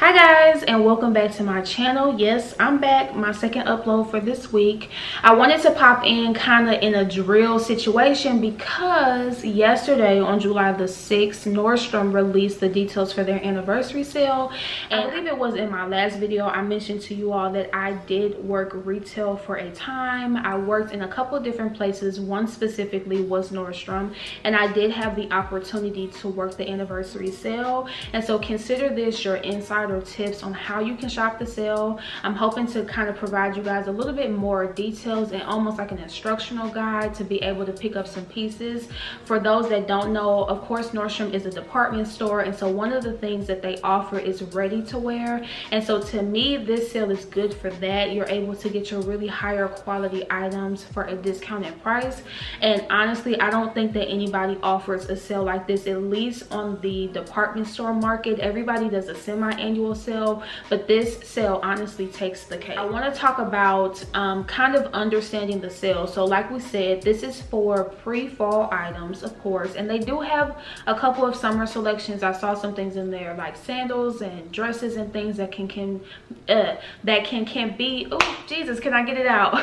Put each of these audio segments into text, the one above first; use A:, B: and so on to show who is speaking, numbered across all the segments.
A: Hi guys, and welcome back to my channel. Yes, I'm back, my second upload for this week. I wanted to pop in kind of in a drill situation because yesterday on July the 6th, Nordstrom released the details for their anniversary sale. And I believe it was in my last video I mentioned to you all that I did work retail for a time. I worked in a couple of different places. One specifically was Nordstrom, and I did have the opportunity to work the anniversary sale. And so consider this your insider tips on how you can shop the sale. I'm hoping to kind of provide you guys a little bit more details and almost like an instructional guide to be able to pick up some pieces. For those that don't know, of course Nordstrom is a department store, and so one of the things that they offer is ready to wear. And so to me, this sale is good for that. You're able to get your really higher quality items for a discounted price. And honestly, I don't think that anybody offers a sale like this, at least on the department store market. Everybody does a semi-annual sale, but this sale honestly takes the cake. I want to talk about kind of understanding the sale. So like we said, this is for pre-fall items, of course, and they do have a couple of summer selections. I saw some things in there like sandals and dresses and things that can be, oh Jesus, can I get it out?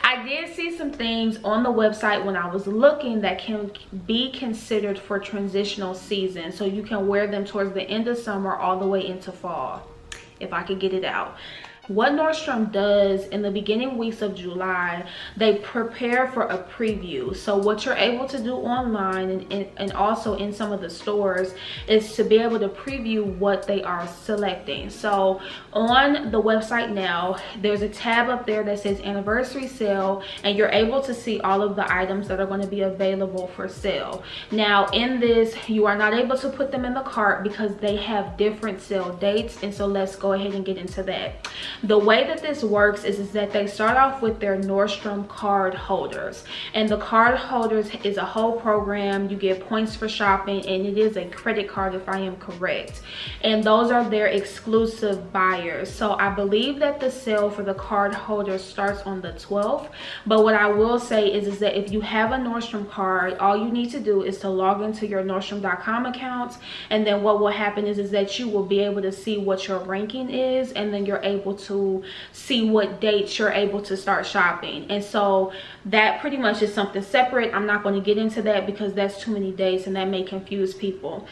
A: I did see some things on the website when I was looking that can be considered for transitional season, so you can wear them towards the end of summer all the way into fall, if I could get it out. What Nordstrom does in the beginning weeks of July, they prepare for a preview. So what you're able to do online and also in some of the stores is to be able to preview what they are selecting. So on the website now, there's a tab up there that says anniversary sale, and you're able to see all of the items that are going to be available for sale. Now in this, you are not able to put them in the cart because they have different sale dates, and so let's go ahead and get into that. The way that this works is that they start off with their Nordstrom card holders, and the card holders is a whole program. You get points for shopping, and it is a credit card if I am correct, and those are their exclusive buyers. So I believe that the sale for the card holders starts on the 12th, but what I will say is that if you have a Nordstrom card, all you need to do is to log into your Nordstrom.com account, and then what will happen is that you will be able to see what your ranking is, and then you're able to see what dates you're able to start shopping. And so that pretty much is something separate. I'm not going to get into that because that's too many dates and that may confuse people.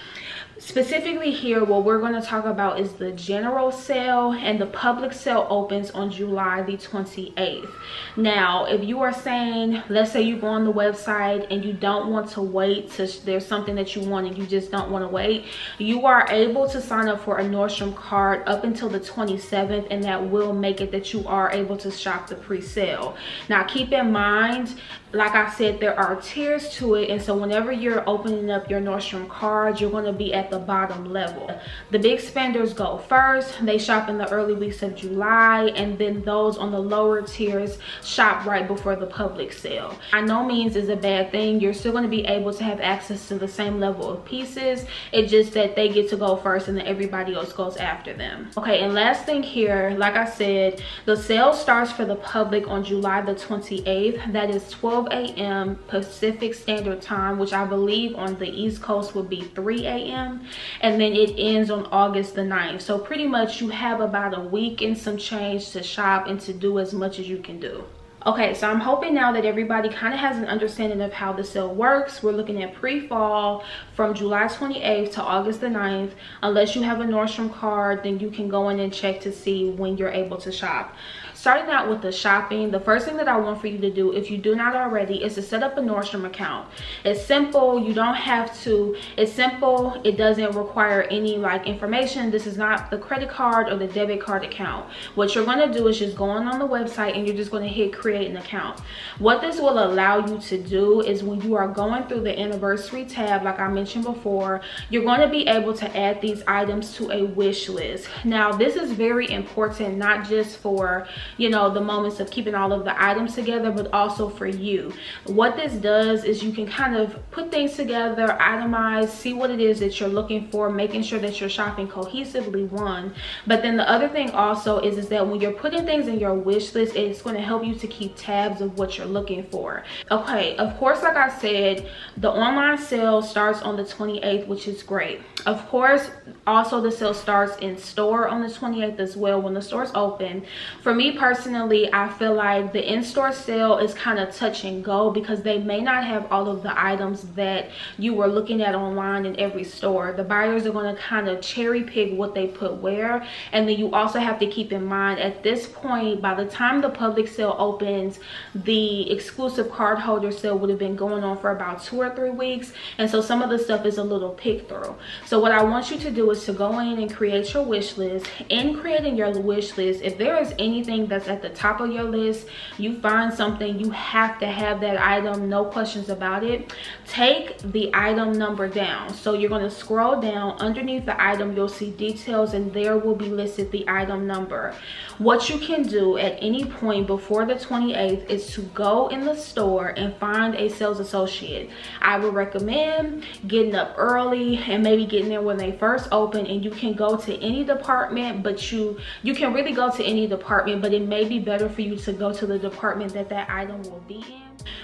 A: Specifically here, what we're going to talk about is the general sale, and the public sale opens on July the 28th. Now, if you are saying, let's say you go on the website and you don't want to wait to, there's something that you want and you just don't want to wait, you are able to sign up for a Nordstrom card up until the 27th, and that will make it that you are able to shop the pre-sale. Now keep in mind, like I said, there are tiers to it, and so whenever you're opening up your Nordstrom card, you're going to be at the bottom level. The big spenders go first. They shop in the early weeks of July, and then those on the lower tiers shop right before the public sale. By no means is a bad thing. You're still going to be able to have access to the same level of pieces. It's just that they get to go first and then everybody else goes after them. Okay, and last thing here, like I said, the sale starts for the public on July the 28th. That is 12 a.m. Pacific Standard Time, which I believe on the East Coast would be 3 a.m. and then it ends on August the 9th. So pretty much you have about a week and some change to shop and to do as much as you can do. Okay, so I'm hoping now that everybody kind of has an understanding of how the sale works. We're looking at pre-fall from July 28th to August the 9th. Unless you have a Nordstrom card, then you can go in and check to see when you're able to shop. Starting out with the shopping, the first thing that I want for you to do, if you do not already, is to set up a Nordstrom account. It's simple. You don't have to. It's simple. It doesn't require any like information. This is not the credit card or the debit card account. What you're going to do is just go on the website and you're just going to hit create an account. What this will allow you to do is when you are going through the anniversary tab, like I mentioned before, you're going to be able to add these items to a wish list. Now, this is very important, not just for you know, the moments of keeping all of the items together, but also for you. What this does is you can kind of put things together, itemize, see what it is that you're looking for, making sure that you're shopping cohesively, one. But then the other thing also is that when you're putting things in your wish list, it's going to help you to keep tabs of what you're looking for. Okay, of course, like I said, the online sale starts on the 28th, which is great. Of course, also the sale starts in store on the 28th as well when the store's open. For me personally, I feel like the in-store sale is kind of touch and go because they may not have all of the items that you were looking at online in every store. The buyers are going to kind of cherry pick what they put where, and then you also have to keep in mind at this point, by the time the public sale opens, the exclusive card holder sale would have been going on for about 2 or 3 weeks, and so some of the stuff is a little pick through. So what I want you to do is to go in and create your wish list. In creating your wish list, if there is anything that's at the top of your list, you find something, you have to have that item, no questions about it. Take the item number down. So you're going to scroll down. Underneath the item, you'll see details, and there will be listed the item number. What you can do at any point before the 28th is to go in the store and find a sales associate. I would recommend getting up early and maybe getting there when they first open, and you can go to any department, but you can really go to any department, but it may be better for you to go to the department that that item will be in.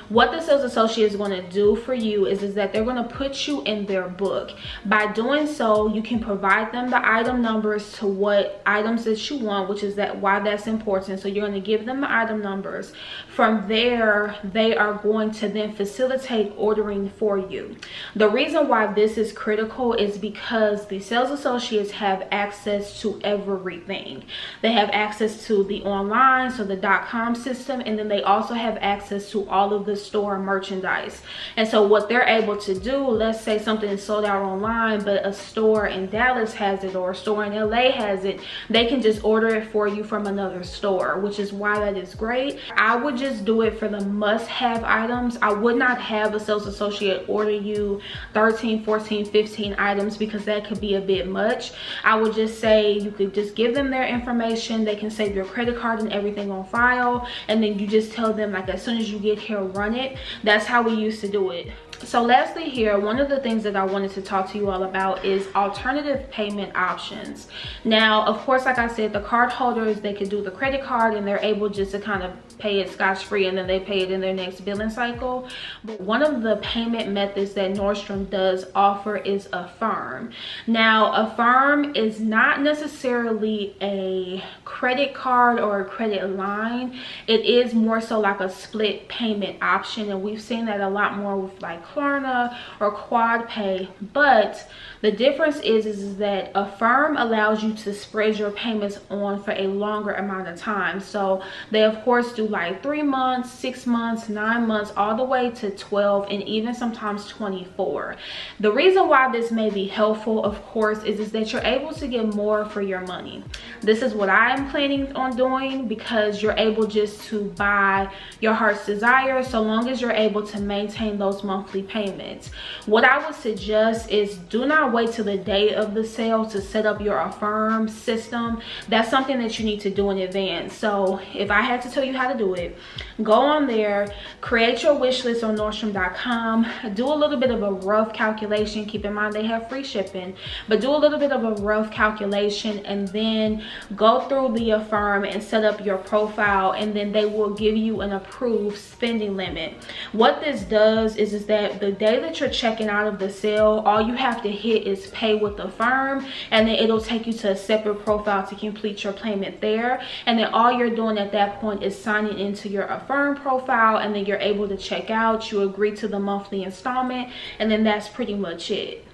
A: What the sales associate is going to do for you is that they're going to put you in their book. By doing so, you can provide them the item numbers to what items that you want, which is why that's important. So you're going to give them the item numbers. From there, they are going to then facilitate ordering for you. The reason why this is critical is because the sales associates have access to everything. They have access to the online, so the .com system, and then they also have access to all of the store merchandise. And so what they're able to do, let's say something is sold out online, but a store in Dallas has it or a store in LA has it, they can just order it for you from another store, which is why that is great. I would just do it for the must-have items. I would not have a sales associate order you 13, 14, 15 items because that could be a bit much. I would just say you could just give them their information. They can save your credit card and everything on file, and then you just tell them, like, as soon as you get here, run it. That's how we used to do it. So lastly here, one of the things that I wanted to talk to you all about is alternative payment options. Now, of course, like I said, the card holders, they can do the credit card and they're able just to kind of pay it scotch-free, and then they pay it in their next billing cycle. But one of the payment methods that Nordstrom does offer is Affirm. Now, Affirm is not necessarily a credit card or a credit line. It is more so like a split payment option, and we've seen that a lot more with like Klarna or Quad Pay. But the difference is that Affirm allows you to spread your payments on for a longer amount of time. So they of course do like 3 months, 6 months, 9 months, all the way to 12, and even sometimes 24. The reason why this may be helpful, of course, is that you're able to get more for your money. This is what I am planning on doing, because you're able just to buy your heart's desire so long as you're able to maintain those monthly payments. What I would suggest is do not wait till the day of the sale to set up your Affirm system. That's something that you need to do in advance. So if I had to tell you how to do it, go on there, create your wish list on Nordstrom.com, do a little bit of a rough calculation. Keep in mind they have free shipping, but do a little bit of a rough calculation, and then go through the Affirm and set up your profile, and then they will give you an approved spending limit. What this does is that the day that you're checking out of the sale, all you have to hit is pay with Affirm, and then it'll take you to a separate profile to complete your payment there. And then all you're doing at that point is signing into your Affirm profile, and then you're able to check out. You agree to the monthly installment, and then that's pretty much it.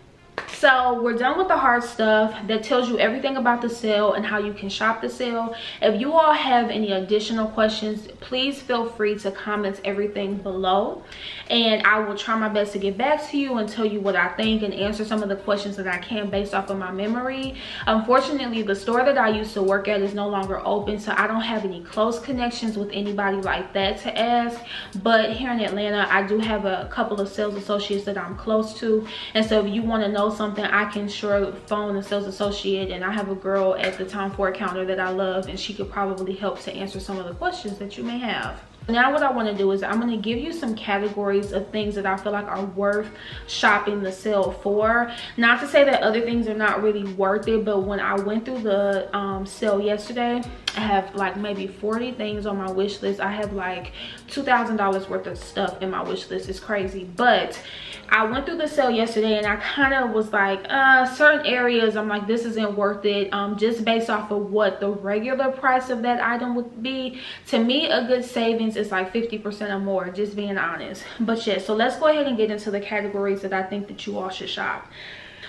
A: So we're done with the hard stuff that tells you everything about the sale and how you can shop the sale. If you all have any additional questions, please feel free to comment everything below, and I will try my best to get back to you and tell you what I think and answer some of the questions that I can based off of my memory. Unfortunately, the store that I used to work at is no longer open, so I don't have any close connections with anybody like that to ask. But here in Atlanta, I do have a couple of sales associates that I'm close to, and so if you want to know something, I can sure phone the sales associate, and I have a girl at the Tom Ford counter that I love, and she could probably help to answer some of the questions that you may have. Now what I want to do is I'm going to give you some categories of things that I feel like are worth shopping the sale for. Not to say that other things are not really worth it, but when I went through the sale yesterday, I have like maybe 40 things on my wish list. I have like $2,000 worth of stuff in my wish list. It's crazy. But I went through the sale yesterday and I kind of was like, certain areas I'm like, this isn't worth it, just based off of what the regular price of that item would be. To me, a good savings is like 50% or more, just being honest. But yeah, so let's go ahead and get into the categories that I think that you all should shop.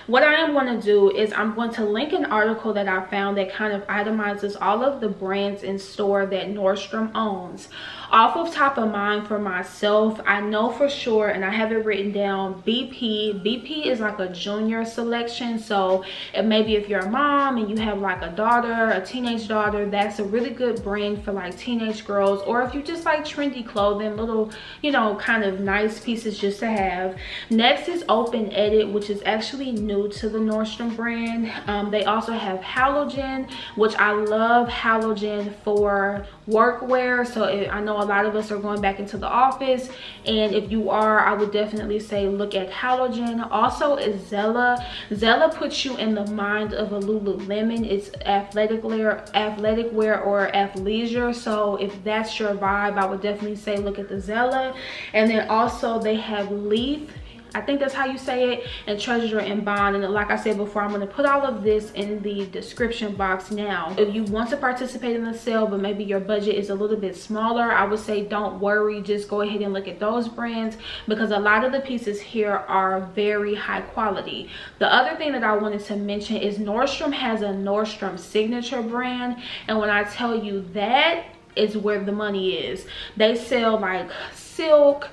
A: What I am going to do is I'm going to link an article that I found that kind of itemizes all of the brands in store that Nordstrom owns. Off of top of mind for myself, I know for sure, and I have it written down, BP is like a junior selection. So it maybe if you're a mom and you have like a daughter, a teenage daughter, that's a really good brand for like teenage girls, or if you just like trendy clothing, little, you know, kind of nice pieces just to have. Next is Open Edit, which is actually new to the Nordstrom brand. They also have Halogen, which I love Halogen for workwear. So I know a lot of us are going back into the office, and if you are, I would definitely say look at Halogen. Also is Zella. Zella puts you in the mind of a Lululemon. It's athletic wear or athleisure. So if that's your vibe, I would definitely say look at the Zella. And then also they have Leaf, I think that's how you say it, and Treasure and Bond. And like I said before, I'm going to put all of this in the description box. Now if you want to participate in the sale but maybe your budget is a little bit smaller, I would say don't worry, just go ahead and look at those brands, because a lot of the pieces here are very high quality. The other thing that I wanted to mention is Nordstrom has a Nordstrom signature brand, and when I tell you that is where the money is. They sell like silk,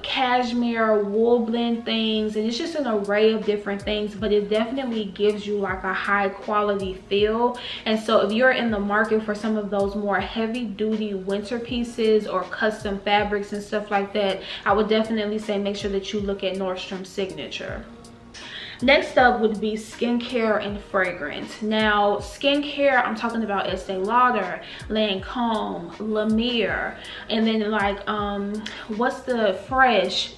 A: cashmere, wool blend things, and it's just an array of different things, but it definitely gives you like a high quality feel. And so if you're in the market for some of those more heavy duty winter pieces or custom fabrics and stuff like that, I would definitely say make sure that you look at Nordstrom signature. Next up would be skincare and fragrance. Now skincare, I'm talking about Estee Lauder, Lancome, La Mer, and then like what's the Fresh,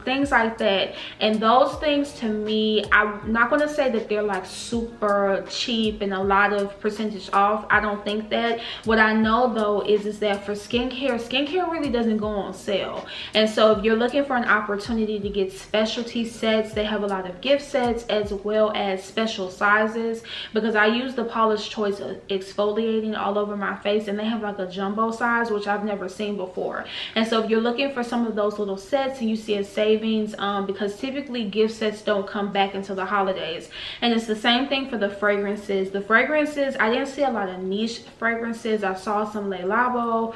A: things like that. And those things, to me, I'm not going to say that they're like super cheap and a lot of percentage off. I don't think that. What I know though is that for skincare really doesn't go on sale. And so if you're looking for an opportunity to get specialty sets, they have a lot of gift sets as well as special sizes, because I use the Paula's Choice exfoliating all over my face, and they have like a jumbo size, which I've never seen before. And so if you're looking for some of those little sets and you see a savings, because typically gift sets don't come back until the holidays. And it's the same thing for the fragrances. The fragrances, I didn't see a lot of niche fragrances. I saw some Le Labo,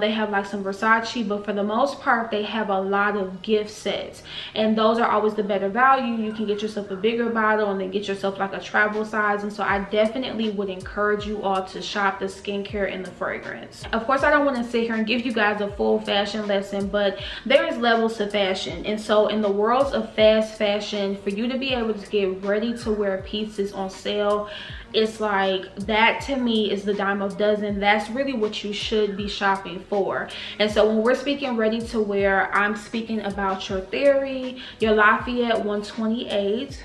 A: they have like some Versace, but for the most part they have a lot of gift sets, and those are always the better value. You can get yourself a bigger bottle and then get yourself like a travel size. And so I definitely would encourage you all to shop the skincare and the fragrance. Of course, I don't want to sit here and give you guys a full fashion lesson, but there is levels to fashion. And so in the worlds of fast fashion, for you to be able to get ready to wear pieces on sale, it's like that to me is the dime of dozen. That's really what you should be shopping for. And so when we're speaking ready to wear, I'm speaking about your Theory, your Lafayette 128,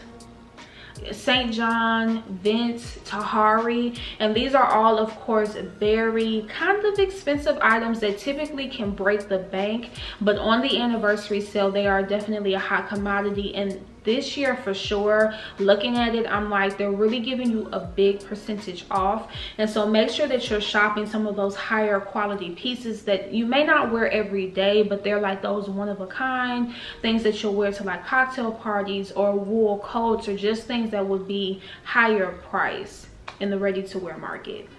A: St. John, Vince, Tahari, and these are all of course very kind of expensive items that typically can break the bank, but on the anniversary sale they are definitely a hot commodity. And this year for sure, looking at it, I'm like, they're really giving you a big percentage off. And so make sure that you're shopping some of those higher quality pieces that you may not wear every day, but they're like those one of a kind things that you'll wear to like cocktail parties, or wool coats, or just things that would be higher price in the ready to wear market.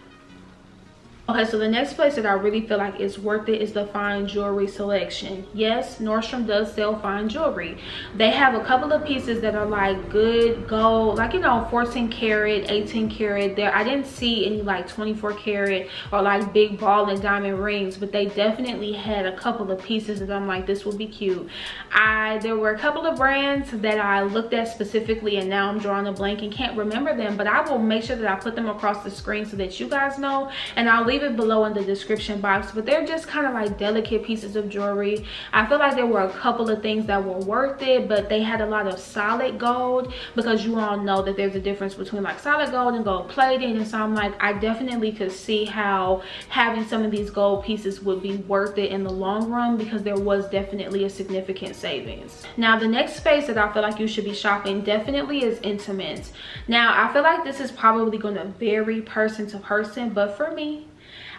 A: Okay, so the next place that I really feel like is worth it is the fine jewelry selection. Yes, Nordstrom does sell fine jewelry. They have a couple of pieces that are like good gold, like, you know, 14 karat, 18 karat. There, I didn't see any like 24 karat or like big ball and diamond rings, but they definitely had a couple of pieces that I'm like, this would be cute. There were a couple of brands that I looked at specifically, and now I'm drawing a blank and can't remember them, but I will make sure that I put them across the screen so that you guys know, and I'll leave it below in the description box. But they're just kind of like delicate pieces of jewelry. I feel like there were a couple of things that were worth it, but they had a lot of solid gold, because you all know that there's a difference between like solid gold and gold plating. And so I'm like, I definitely could see how having some of these gold pieces would be worth it in the long run, because there was definitely a significant savings. Now the next space that I feel like you should be shopping definitely is intimates. Now I feel like this is probably going to vary person to person, but for me,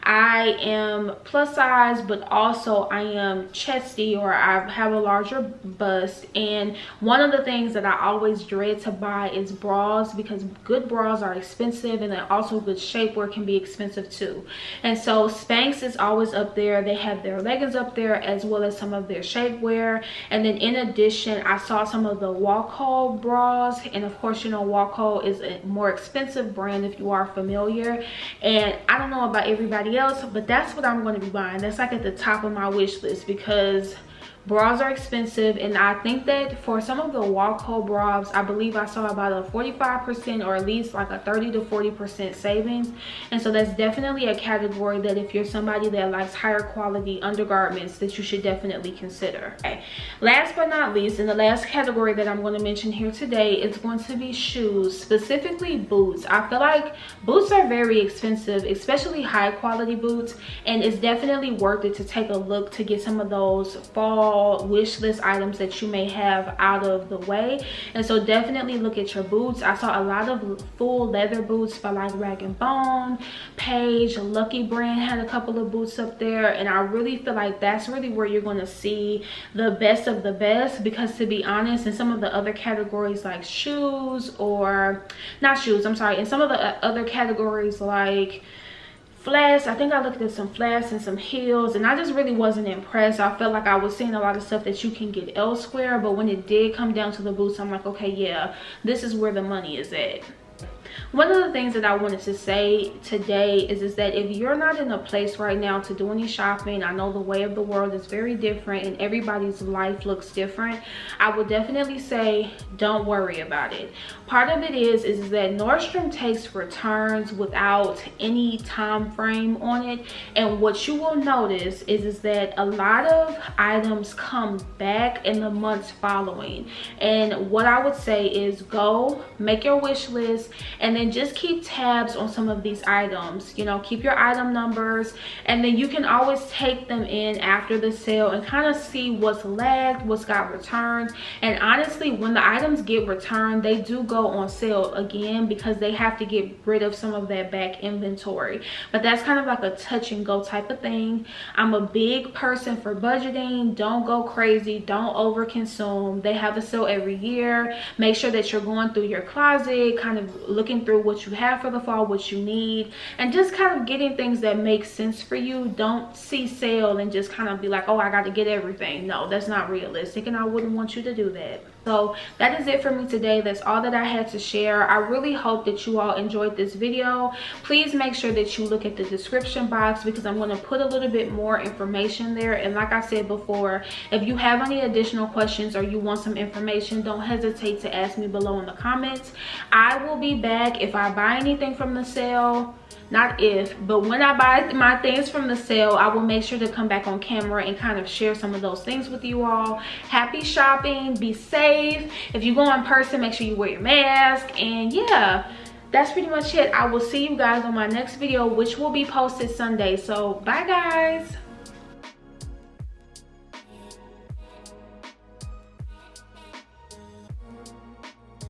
A: I am plus size, but also I am chesty, or I have a larger bust. And one of the things that I always dread to buy is bras, because good bras are expensive, and then also good shapewear can be expensive too. And so Spanx is always up there. They have their leggings up there as well as some of their shapewear. And then in addition, I saw some of the Walk-Hold bras, and of course, you know, Walk-Hold is a more expensive brand if you are familiar. And I don't know about everybody else, but that's what I'm going to be buying. That's like at the top of my wish list, because bras are expensive, and I think that for some of the Walk-Hold bras, I believe I saw about a 45% or at least like a 30 to 40% savings. And so that's definitely a category that if you're somebody that likes higher quality undergarments, that you should definitely consider. Okay, last but not least, in the last category that I'm going to mention here today, it's going to be shoes, specifically boots. I feel like boots are very expensive, especially high quality boots, and it's definitely worth it to take a look to get some of those fall wish list items that you may have out of the way. And so definitely look at your boots. I saw a lot of full leather boots by like Rag & Bone, Paige, Lucky Brand had a couple of boots up there, and I really feel like that's really where you're going to see the best of the best, because to be honest, in some of the other categories like shoes, or not shoes, I'm sorry, in some of the other categories like flats, I think I looked at some flats and some heels, and I just really wasn't impressed. I felt like I was seeing a lot of stuff that you can get elsewhere, but when it did come down to the boots, I'm like, okay, yeah, this is where the money is at. One of the things that I wanted to say today is that if you're not in a place right now to do any shopping, I know the way of the world is very different and everybody's life looks different, I would definitely say don't worry about it. Part of it is that Nordstrom takes returns without any time frame on it, and what you will notice is that a lot of items come back in the months following. And what I would say is go make your wish list, and then just keep tabs on some of these items. You know, keep your item numbers, and then you can always take them in after the sale and kind of see what's lagged, what's got returned. And honestly, when the items get returned, they do go on sale again, because they have to get rid of some of that back inventory. But that's kind of like a touch and go type of thing. I'm a big person for budgeting. Don't go crazy, don't over consume. They have a sale every year. Make sure that you're going through your closet, kind of looking through what you have for the fall, what you need, and just kind of getting things that make sense for you. Don't see sale and just kind of be like, oh, I got to get everything. No, that's not realistic, and I wouldn't want you to do that. So that is it for me today. That's all that I had to share. I really hope that you all enjoyed this video. Please make sure that you look at the description box, because I'm going to put a little bit more information there. And like I said before, if you have any additional questions or you want some information, don't hesitate to ask me below in the comments. I will be back if I buy anything from the sale. Not if, but when I buy my things from the sale, I will make sure to come back on camera and kind of share some of those things with you all. Happy shopping, be safe. If you go in person, make sure you wear your mask. And yeah, that's pretty much it. I will see you guys on my next video, which will be posted Sunday. So bye guys.